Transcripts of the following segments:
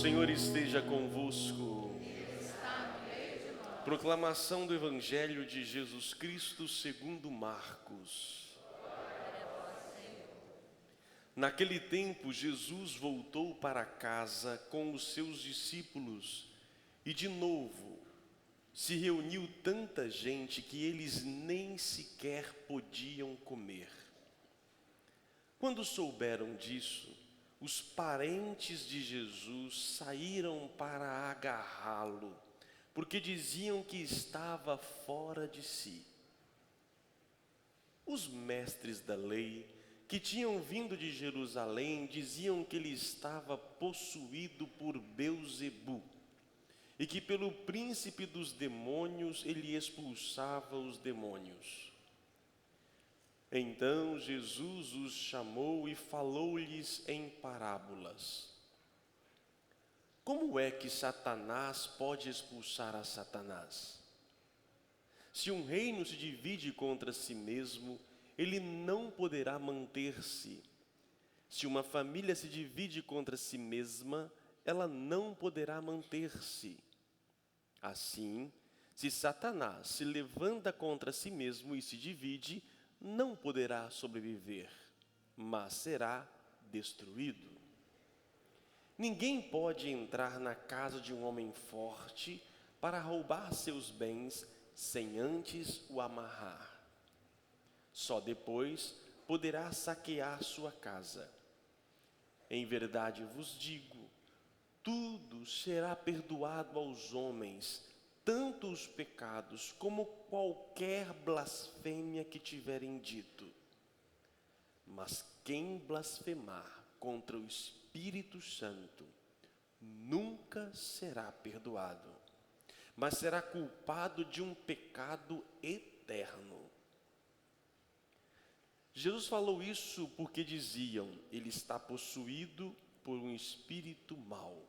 Senhor esteja convosco. Proclamação do Evangelho de Jesus Cristo segundo Marcos. Naquele tempo, Jesus voltou para casa com os seus discípulos e de novo se reuniu tanta gente que eles nem sequer podiam comer. Quando souberam disso, os parentes de Jesus saíram para agarrá-lo, porque diziam que estava fora de si. Os mestres da lei, que tinham vindo de Jerusalém, diziam que ele estava possuído por Belzebu, e que pelo príncipe dos demônios ele expulsava os demônios. Então Jesus os chamou e falou-lhes em parábolas. Como é que Satanás pode expulsar a Satanás? Se um reino se divide contra si mesmo, ele não poderá manter-se. Se uma família se divide contra si mesma, ela não poderá manter-se. Assim, se Satanás se levanta contra si mesmo e se divide, não poderá sobreviver, mas será destruído. Ninguém pode entrar na casa de um homem forte para roubar seus bens sem antes o amarrar. Só depois poderá saquear sua casa. Em verdade vos digo, tudo será perdoado aos homens, tanto os pecados como qualquer blasfêmia que tiverem dito. Mas quem blasfemar contra o Espírito Santo nunca será perdoado, mas será culpado de um pecado eterno. Jesus falou isso porque diziam, ele está possuído por um espírito mau.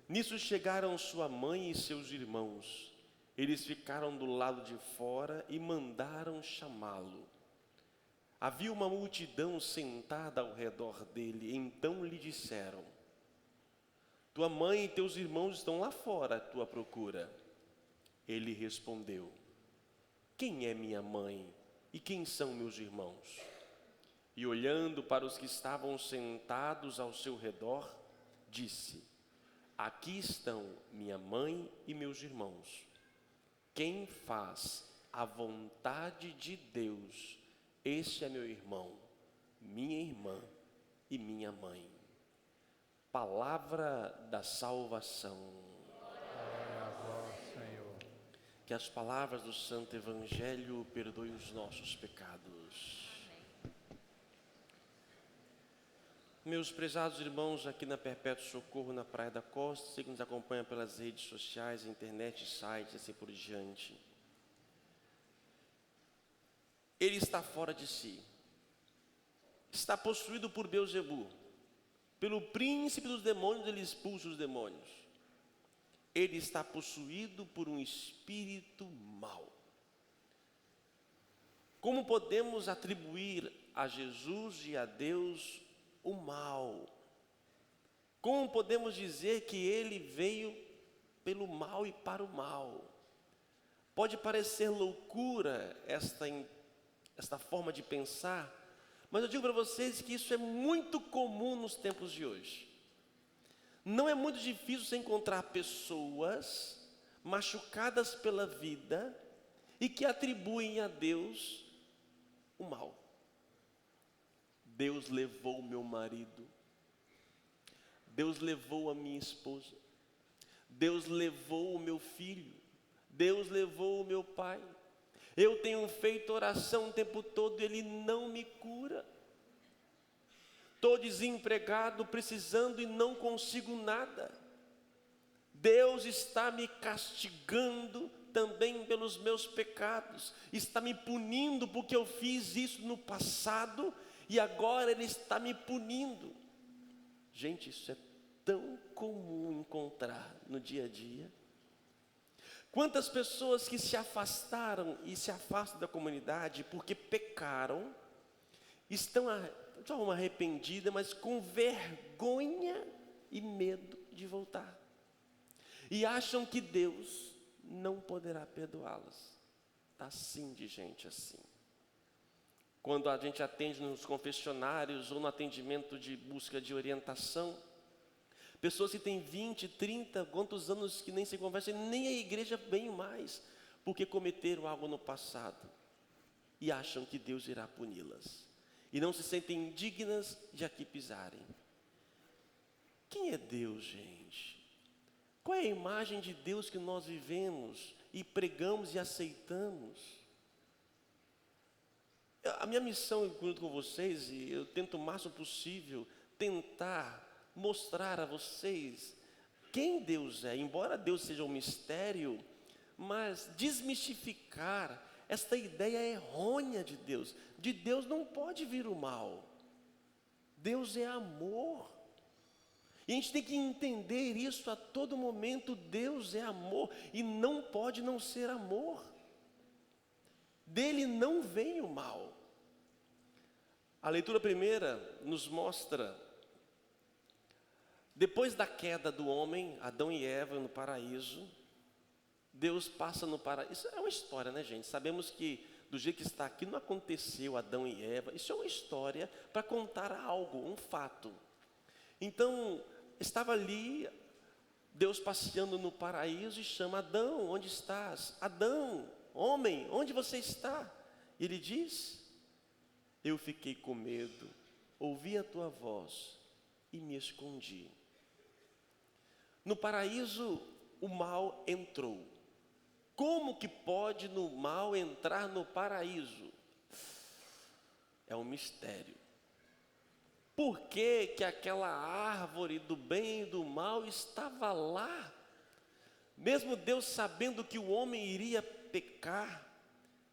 Nisso chegaram sua mãe e seus irmãos. Eles ficaram do lado de fora e mandaram chamá-lo. Havia uma multidão sentada ao redor dele, então lhe disseram: tua mãe e teus irmãos estão lá fora à tua procura. Ele respondeu: quem é minha mãe e quem são meus irmãos? E olhando para os que estavam sentados ao seu redor, disse: aqui estão minha mãe e meus irmãos. Quem faz a vontade de Deus, este é meu irmão, minha irmã e minha mãe. Palavra da salvação. Glória a vós, Senhor. Que as palavras do Santo Evangelho perdoem os nossos pecados. Meus prezados irmãos, aqui na Perpétuo Socorro, na Praia da Costa, você que nos acompanha pelas redes sociais, internet, sites, assim por diante. Ele está fora de si. Está possuído por Belzebu. Pelo príncipe dos demônios, ele expulsa os demônios. Ele está possuído por um espírito mau. Como podemos atribuir a Jesus e a Deus o mal? Como podemos dizer que ele veio pelo mal e para o mal? Pode parecer loucura esta forma de pensar, mas eu digo para vocês que isso é muito comum nos tempos de hoje. Não é muito difícil você encontrar pessoas machucadas pela vida e que atribuem a Deus o mal. Deus levou o meu marido, Deus levou a minha esposa, Deus levou o meu filho, Deus levou o meu pai. Eu tenho feito oração o tempo todo e ele não me cura. Estou desempregado, precisando e não consigo nada. Deus está me castigando também pelos meus pecados, está me punindo porque eu fiz isso no passado e agora Ele está me punindo. Gente, isso é tão comum encontrar no dia a dia. Quantas pessoas que se afastaram e se afastam da comunidade porque pecaram, estão de forma arrependida, mas com vergonha e medo de voltar. E acham que Deus não poderá perdoá-las. Está assim de gente assim. Quando a gente atende nos confessionários ou no atendimento de busca de orientação, pessoas que têm 20, 30, quantos anos que nem se conversam, nem a igreja vem mais, porque cometeram algo no passado e acham que Deus irá puni-las. E não se sentem dignas de aqui pisarem. Quem é Deus, gente? Qual é a imagem de Deus que nós vivemos e pregamos e aceitamos? A minha missão junto com vocês, e eu tento o máximo possível, tentar mostrar a vocês quem Deus é. Embora Deus seja um mistério, mas desmistificar esta ideia errônea de Deus. De Deus não pode vir o mal. Deus é amor. E a gente tem que entender isso a todo momento. Deus é amor e não pode não ser amor. Dele não vem o mal. A leitura primeira nos mostra, depois da queda do homem, Adão e Eva no paraíso, Deus passa no paraíso. Isso é uma história, né, gente? Sabemos que do jeito que está aqui não aconteceu Adão e Eva. Isso é uma história para contar algo, um fato. Então, estava ali Deus passeando no paraíso e chama: Adão, onde estás? Adão, homem, onde você está? E ele diz: eu fiquei com medo, ouvi a tua voz e me escondi. No paraíso, o mal entrou. Como que pode no mal entrar no paraíso? É um mistério. Por que que aquela árvore do bem e do mal estava lá? Mesmo Deus sabendo que o homem iria pecar,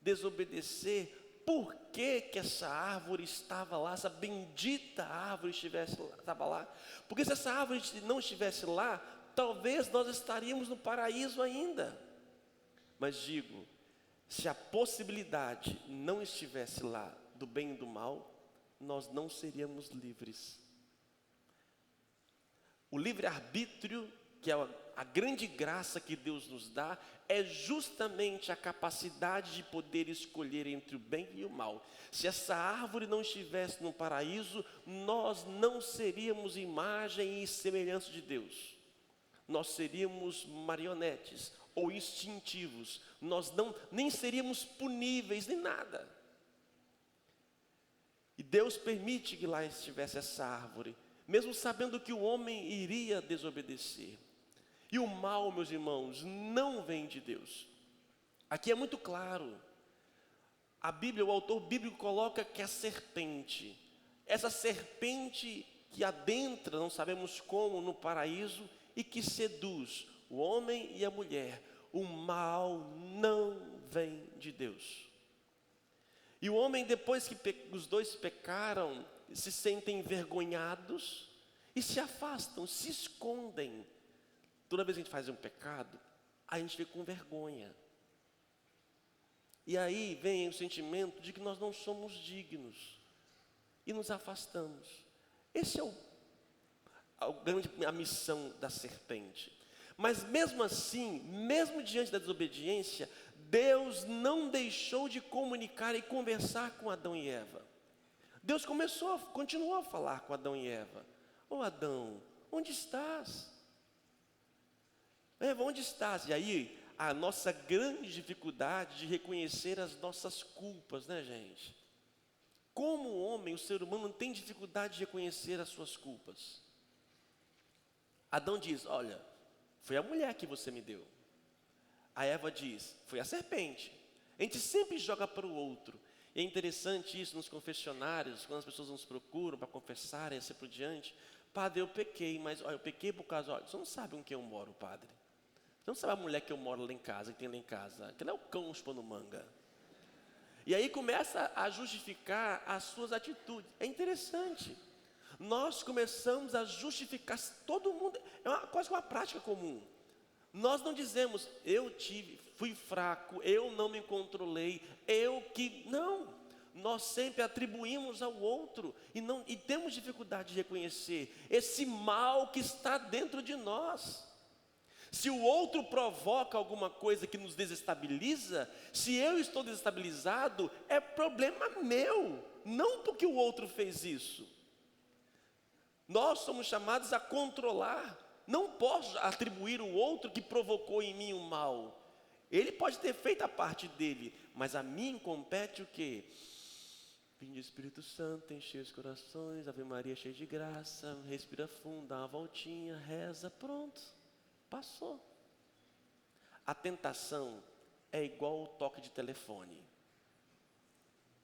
desobedecer, por que que essa árvore estava lá, essa bendita árvore estava lá? Porque se essa árvore não estivesse lá, talvez nós estaríamos no paraíso ainda. Mas digo, se a possibilidade não estivesse lá do bem e do mal, nós não seríamos livres. O livre-arbítrio, que é a grande graça que Deus nos dá, é justamente a capacidade de poder escolher entre o bem e o mal. Se essa árvore não estivesse no paraíso, nós não seríamos imagem e semelhança de Deus. Nós seríamos marionetes ou instintivos. Nós nem seríamos puníveis, nem nada. E Deus permite que lá estivesse essa árvore, mesmo sabendo que o homem iria desobedecer. E o mal, meus irmãos, não vem de Deus. Aqui é muito claro. A Bíblia, o autor bíblico coloca que a serpente, essa serpente que adentra, não sabemos como, no paraíso, e que seduz o homem e a mulher, o mal não vem de Deus. E o homem, depois que os dois pecaram, se sentem envergonhados e se afastam, se escondem. Toda vez que a gente faz um pecado, a gente fica com vergonha. E aí vem o sentimento de que nós não somos dignos. E nos afastamos. Esse é a missão da serpente. Mas mesmo assim, mesmo diante da desobediência, Deus não deixou de comunicar e conversar com Adão e Eva. Deus continuou a falar com Adão e Eva. Ô Adão, onde estás? Eva, onde estás? E aí, a nossa grande dificuldade de reconhecer as nossas culpas, né, gente? Como o homem, o ser humano, tem dificuldade de reconhecer as suas culpas. Adão diz: olha, foi a mulher que você me deu. A Eva diz: foi a serpente. A gente sempre joga para o outro. E é interessante isso nos confessionários, quando as pessoas nos procuram para confessar e assim por diante. Padre, eu pequei, mas olha, eu pequei por causa, olha, você não sabe com quem eu moro, padre. Você não sabe a mulher que eu moro lá em casa, que tem lá em casa. Aquele é o cão chupando manga. E aí começa a justificar as suas atitudes. É interessante. Nós começamos a justificar, todo mundo, quase uma prática comum. Nós não dizemos: fui fraco, eu não me controlei, não. nós sempre atribuímos ao outro e temos dificuldade de reconhecer esse mal que está dentro de nós. Se o outro provoca alguma coisa que nos desestabiliza, se eu estou desestabilizado, é problema meu, não porque o outro fez isso. Nós somos chamados a controlar. Não posso atribuir o outro que provocou em mim o mal. Ele pode ter feito a parte dele, mas a mim compete o quê? Vinde Espírito Santo, encher os corações, Ave Maria cheia de graça, respira fundo, dá uma voltinha, reza, pronto, passou. A tentação é igual o toque de telefone.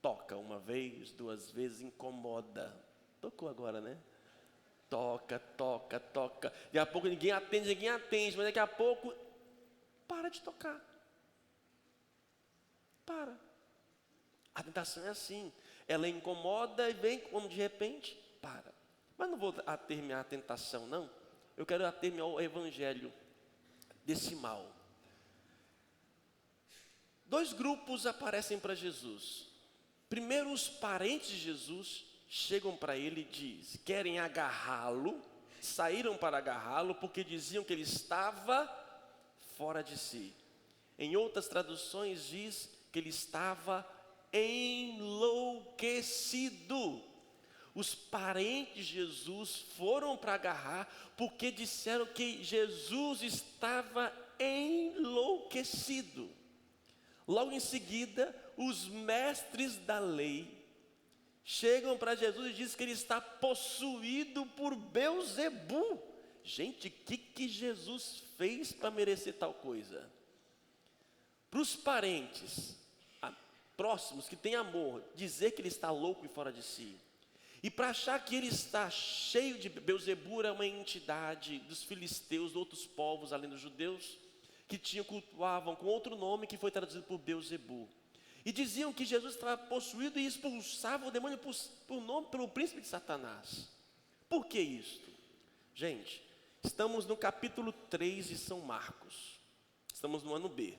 Toca uma vez, duas vezes, incomoda. Tocou agora, né? Toca, toca, toca. Daqui a pouco ninguém atende, mas daqui a pouco para de tocar. Para. A tentação é assim. Ela incomoda e vem como de repente, para. Mas não vou ater-me à tentação, não. Eu quero ater-me ao evangelho desse mal. 2 grupos aparecem para Jesus. Primeiro, os parentes de Jesus chegam para ele e querem agarrá-lo, saíram para agarrá-lo porque diziam que ele estava fora de si. Em outras traduções diz que ele estava enlouquecido. Os parentes de Jesus foram para agarrar porque disseram que Jesus estava enlouquecido. Logo em seguida, os mestres da lei chegam para Jesus e dizem que ele está possuído por Belzebu. Gente, o que Jesus fez para merecer tal coisa? Para os parentes próximos, que têm amor, dizer que ele está louco e fora de si. E para achar que ele está cheio de Belzebu, era uma entidade dos filisteus, de outros povos, além dos judeus, que cultuavam com outro nome que foi traduzido por Belzebu. E diziam que Jesus estava possuído e expulsava o demônio pelo príncipe de Satanás. Por que isto? Gente, estamos no capítulo 3 de São Marcos. Estamos no ano B.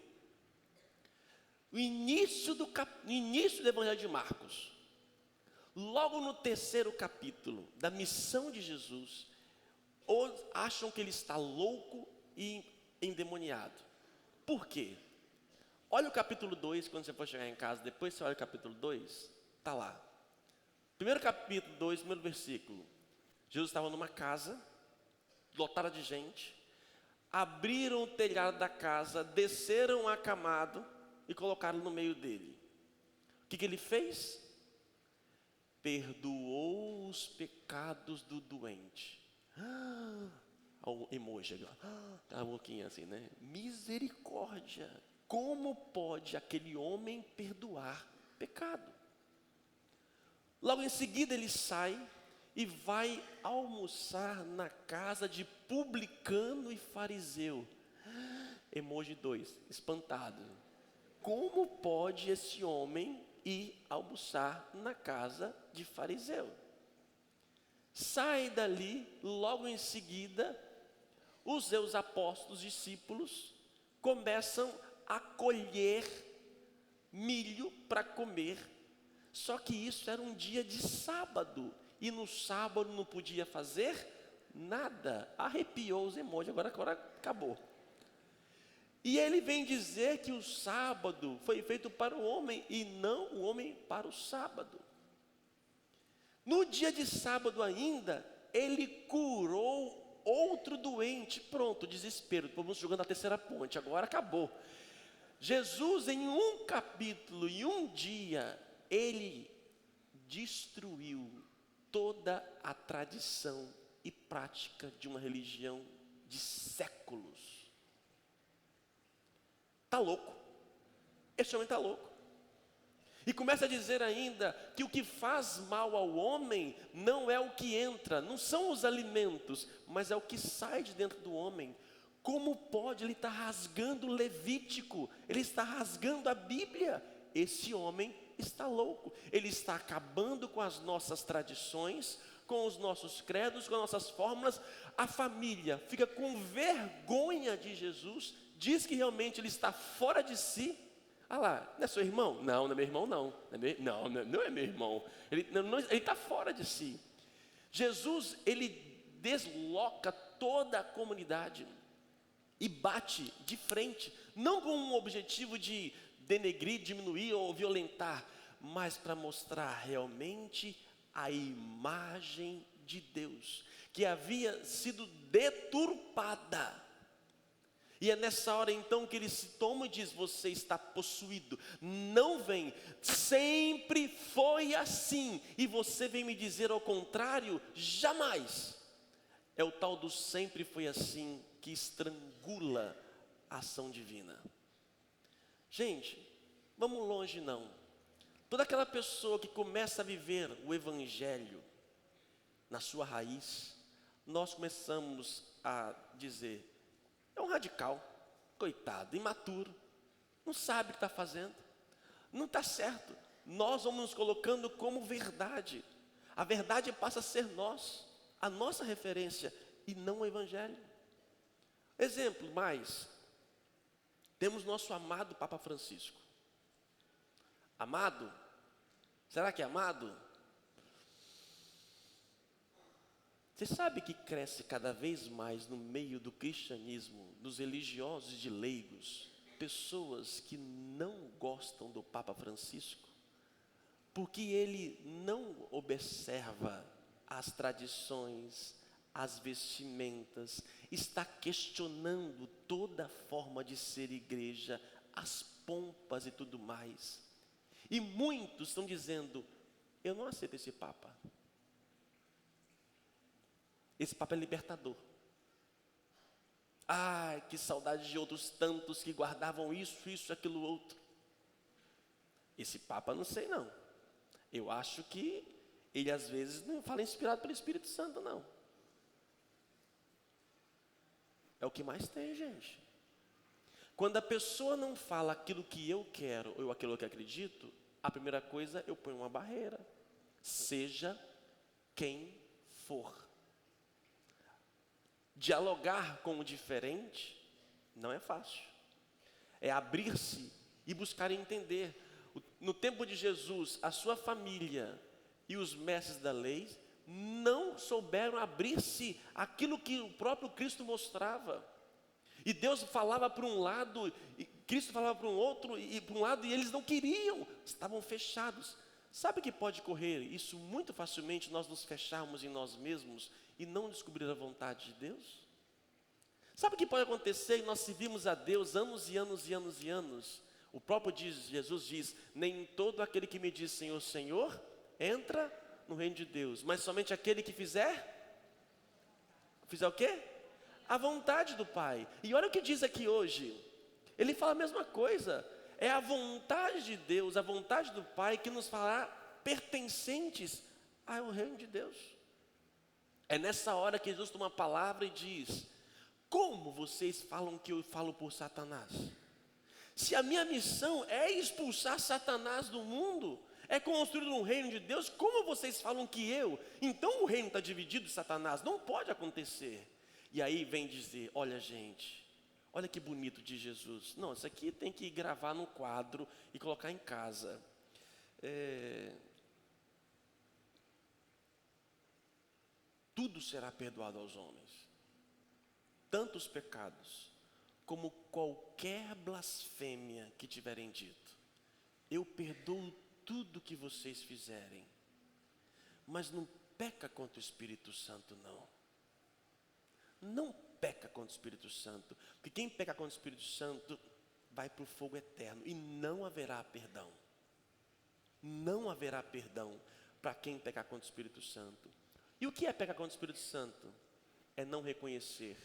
O início do Evangelho de Marcos. Logo no 3º capítulo da missão de Jesus, acham que ele está louco e endemoniado. Por quê? Olha o capítulo 2, quando você for chegar em casa, depois você olha o capítulo 2, está lá. Primeiro capítulo 2, primeiro versículo. Jesus estava numa casa, lotada de gente, abriram o telhado da casa, desceram um acamado e colocaram no meio dele. O que ele fez? Perdoou os pecados do doente. O emoji ali, a boquinha assim, né? Misericórdia. Como pode aquele homem perdoar pecado? Logo em seguida ele sai e vai almoçar na casa de publicano e fariseu. Emoji 2, espantado. Como pode esse homem ir almoçar na casa de fariseu? Sai dali, logo em seguida, os seus apóstolos, discípulos, começam a colher milho para comer. Só que isso era um dia de sábado, e no sábado não podia fazer nada. Arrepiou os emojis, agora acabou. E ele vem dizer que o sábado foi feito para o homem e não o homem para o sábado. No dia de sábado ainda, ele curou outro doente. Pronto, desespero, vamos jogando a terceira ponte, agora acabou. Jesus, em um capítulo e um dia, ele destruiu toda a tradição e prática de uma religião de séculos. Está louco. Esse homem está louco. E começa a dizer ainda que o que faz mal ao homem não é o que entra, não são os alimentos, mas é o que sai de dentro do homem. Como pode? Ele está rasgando o Levítico, ele está rasgando a Bíblia. Esse homem está louco. Ele está acabando com as nossas tradições, com os nossos credos, com as nossas fórmulas. A família fica com vergonha de Jesus, diz que realmente ele está fora de si. Ah lá, não é seu irmão? Não, não é meu irmão não. Não é meu irmão. Ele está fora de si. Jesus, ele desloca toda a comunidade e bate de frente, não com um objetivo de denegrir, diminuir ou violentar, mas para mostrar realmente a imagem de Deus, que havia sido deturpada. E é nessa hora então que ele se toma e diz: você está possuído, não vem, sempre foi assim, e você vem me dizer ao contrário? Jamais. É o tal do sempre foi assim que estrangula a ação divina. Gente, vamos longe não. Toda aquela pessoa que começa a viver o evangelho na sua raiz, nós começamos a dizer: é um radical, coitado, imaturo, não sabe o que está fazendo, não está certo. Nós vamos nos colocando como verdade. A verdade passa a ser nós, a nossa referência, e não o evangelho. Exemplo mais, temos nosso amado Papa Francisco. Amado? Será que é amado? Você sabe que cresce cada vez mais no meio do cristianismo, dos religiosos e de leigos, pessoas que não gostam do Papa Francisco, porque ele não observa as tradições, as vestimentas, está questionando toda a forma de ser igreja, as pompas e tudo mais. E muitos estão dizendo: eu não aceito esse Papa. Esse Papa é libertador. Ai, que saudade de outros tantos que guardavam isso, aquilo, outro. Esse Papa não sei não. Eu acho que ele às vezes não fala inspirado pelo Espírito Santo não. É o que mais tem, gente. Quando a pessoa não fala aquilo que eu quero ou aquilo que eu acredito, a primeira coisa, eu ponho uma barreira. Seja quem for. Dialogar com o diferente não é fácil. É abrir-se e buscar entender. No tempo de Jesus, a sua família e os mestres da lei não souberam abrir-se àquilo que o próprio Cristo mostrava. E Deus falava para um lado, e Cristo falava para um outro, e para um lado, e eles não queriam, estavam fechados. Sabe que pode correr isso muito facilmente, nós nos fecharmos em nós mesmos e não descobrir a vontade de Deus? Sabe o que pode acontecer? Nós servimos a Deus anos e anos e anos e anos. O próprio Jesus diz: nem todo aquele que me diz Senhor, Senhor, entra no reino de Deus, mas somente aquele que fizer o quê? A vontade do Pai. E olha o que diz aqui hoje, ele fala a mesma coisa, é a vontade de Deus, a vontade do Pai que nos fará pertencentes ao reino de Deus. É nessa hora que Jesus toma uma palavra e diz: como vocês falam que eu falo por Satanás? Se a minha missão é expulsar Satanás do mundo, é construir um reino de Deus, como vocês falam que eu? Então o reino está dividido de Satanás, não pode acontecer. E aí vem dizer: olha gente, olha que bonito de Jesus. Não, isso aqui tem que gravar num quadro e colocar em casa. Tudo será perdoado aos homens, tanto os pecados, como qualquer blasfêmia que tiverem dito. Eu perdoo tudo que vocês fizerem, mas não peca contra o Espírito Santo não. Não peca contra o Espírito Santo, porque quem peca contra o Espírito Santo vai para o fogo eterno e não haverá perdão. Não haverá perdão para quem pecar contra o Espírito Santo. E o que é pecar contra o Espírito Santo? É não reconhecer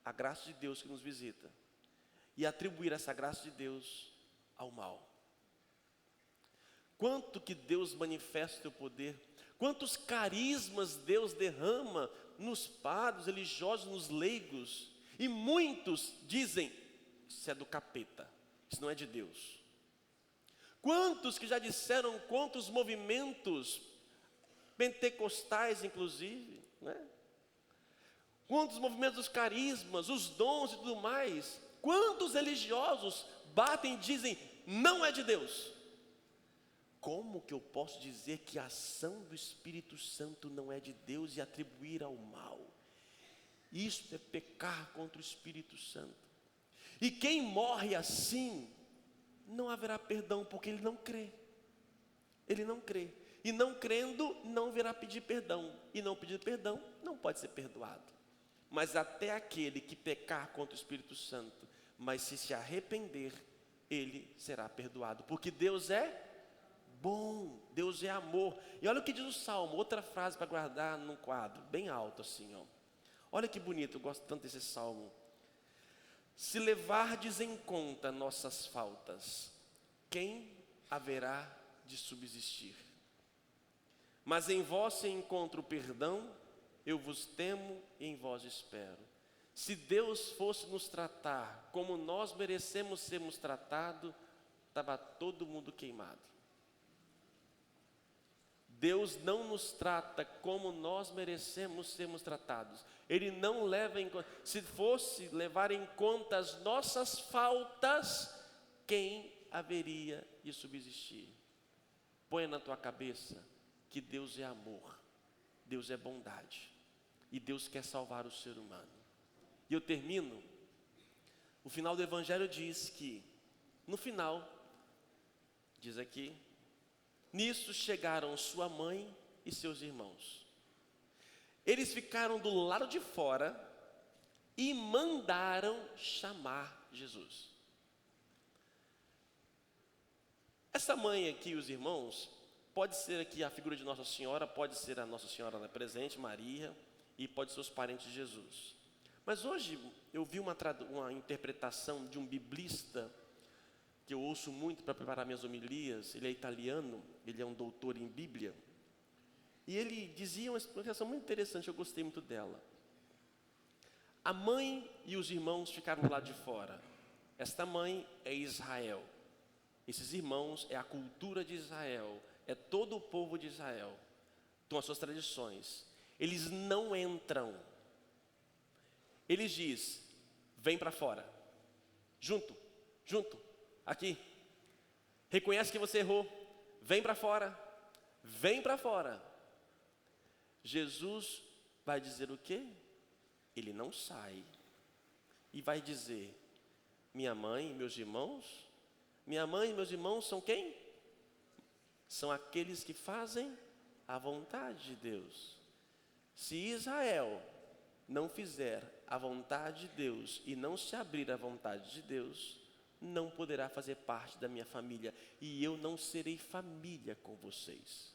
a graça de Deus que nos visita e atribuir essa graça de Deus ao mal. Quanto que Deus manifesta o seu poder, quantos carismas Deus derrama nos padres religiosos, nos leigos, e muitos dizem: isso é do capeta, isso não é de Deus. Quantos que já disseram contra os movimentos pentecostais, inclusive, né? Quantos movimentos dos carismas, os dons e tudo mais. Quantos religiosos batem e dizem: não é de Deus. Como que eu posso dizer que a ação do Espírito Santo não é de Deus e atribuir ao mal? Isso é pecar contra o Espírito Santo. E quem morre assim, não haverá perdão, porque ele não crê. Ele não crê. E não crendo, não virá pedir perdão. E não pedir perdão, não pode ser perdoado. Mas até aquele que pecar contra o Espírito Santo, mas se arrepender, ele será perdoado. Porque Deus é bom, Deus é amor. E olha o que diz o Salmo, outra frase para guardar num quadro, bem alto assim, ó. Olha que bonito, eu gosto tanto desse Salmo. Se levardes em conta nossas faltas, quem haverá de subsistir? Mas em vós se encontra o perdão, eu vos temo e em vós espero. Se Deus fosse nos tratar como nós merecemos sermos tratados, estava todo mundo queimado. Deus não nos trata como nós merecemos sermos tratados. Ele não leva em conta. Se fosse levar em conta as nossas faltas, quem haveria de subsistir? Põe na tua cabeça que Deus é amor, Deus é bondade, e Deus quer salvar o ser humano. E eu termino, o final do Evangelho diz que, no final, diz aqui, nisso chegaram sua mãe e seus irmãos. Eles ficaram do lado de fora e mandaram chamar Jesus. Essa mãe aqui, os irmãos, pode ser aqui a figura de Nossa Senhora, pode ser a Nossa Senhora presente, Maria, e pode ser os parentes de Jesus. Mas hoje eu vi uma interpretação de um biblista, que eu ouço muito para preparar minhas homilias. Ele é italiano, ele é um doutor em Bíblia, e ele dizia uma explicação muito interessante, eu gostei muito dela. A mãe e os irmãos ficaram do lado de fora. Esta mãe é Israel, esses irmãos é a cultura de Israel, é todo o povo de Israel, com as suas tradições. Eles não entram. Eles diz: vem para fora, junto, aqui. Reconhece que você errou, vem para fora, vem para fora. Jesus vai dizer o quê? Ele não sai. E vai dizer: minha mãe e meus irmãos, minha mãe e meus irmãos são quem? São aqueles que fazem a vontade de Deus. Se Israel não fizer a vontade de Deus e não se abrir à vontade de Deus, não poderá fazer parte da minha família, e eu não serei família com vocês.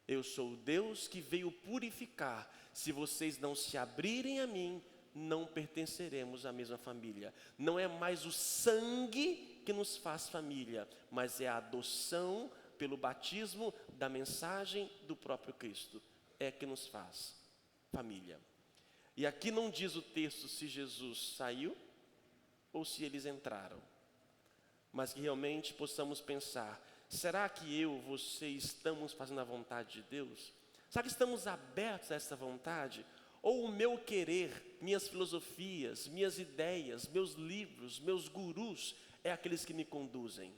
Eu sou o Deus que veio purificar. Se vocês não se abrirem a mim, não pertenceremos à mesma família. Não é mais o sangue que nos faz família, mas é a adoção pelo batismo da mensagem do próprio Cristo, é que nos faz família. E aqui não diz o texto se Jesus saiu ou se eles entraram, mas que realmente possamos pensar: será que eu, você, estamos fazendo a vontade de Deus? Será que estamos abertos a essa vontade? Ou o meu querer, minhas filosofias, minhas ideias, meus livros, meus gurus, é aqueles que me conduzem?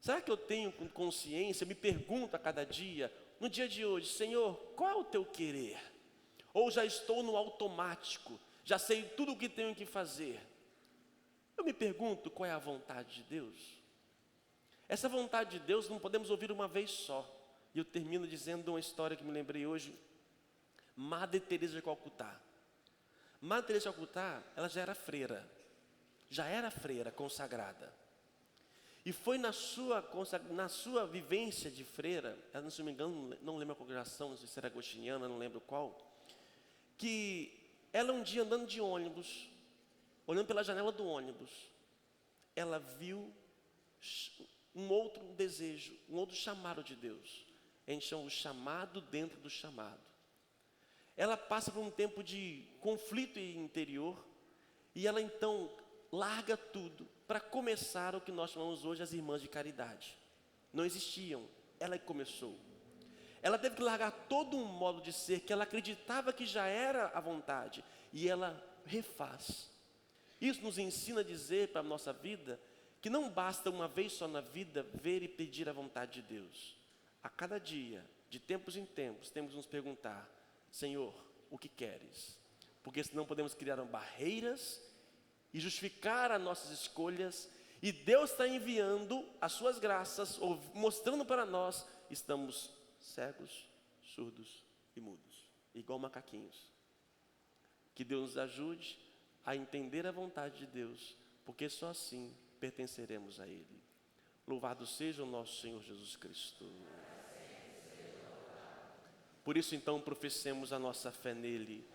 Será que eu tenho consciência, me pergunto a cada dia, no dia de hoje: Senhor, qual é o teu querer? Ou já estou no automático, já sei tudo o que tenho que fazer? Eu me pergunto qual é a vontade de Deus. Essa vontade de Deus não podemos ouvir uma vez só. E eu termino dizendo uma história que me lembrei hoje. Madre Teresa de Calcutá. Madre Teresa de Calcutá, ela já era freira consagrada. E foi na sua vivência de freira, ela, se não me engano, não lembro a congregação, não sei se era agostiniana, não lembro qual, que ela um dia andando de ônibus, olhando pela janela do ônibus, ela viu um outro desejo, um outro chamado de Deus. A gente chama o chamado dentro do chamado. Ela passa por um tempo de conflito interior, e ela então larga tudo para começar o que nós chamamos hoje as irmãs de caridade. Não existiam, ela que começou. Ela teve que largar todo um modo de ser que ela acreditava que já era a vontade, e ela refaz. Isso nos ensina a dizer para a nossa vida que não basta uma vez só na vida ver e pedir a vontade de Deus. A cada dia, de tempos em tempos, temos que nos perguntar: Senhor, o que queres? Porque senão podemos criar barreiras e justificar as nossas escolhas, e Deus está enviando as suas graças, ou mostrando para nós, estamos cegos, surdos e mudos, igual macaquinhos. Que Deus nos ajude a entender a vontade de Deus, porque só assim pertenceremos a Ele. Louvado seja o nosso Senhor Jesus Cristo. Por isso então professemos a nossa fé nele,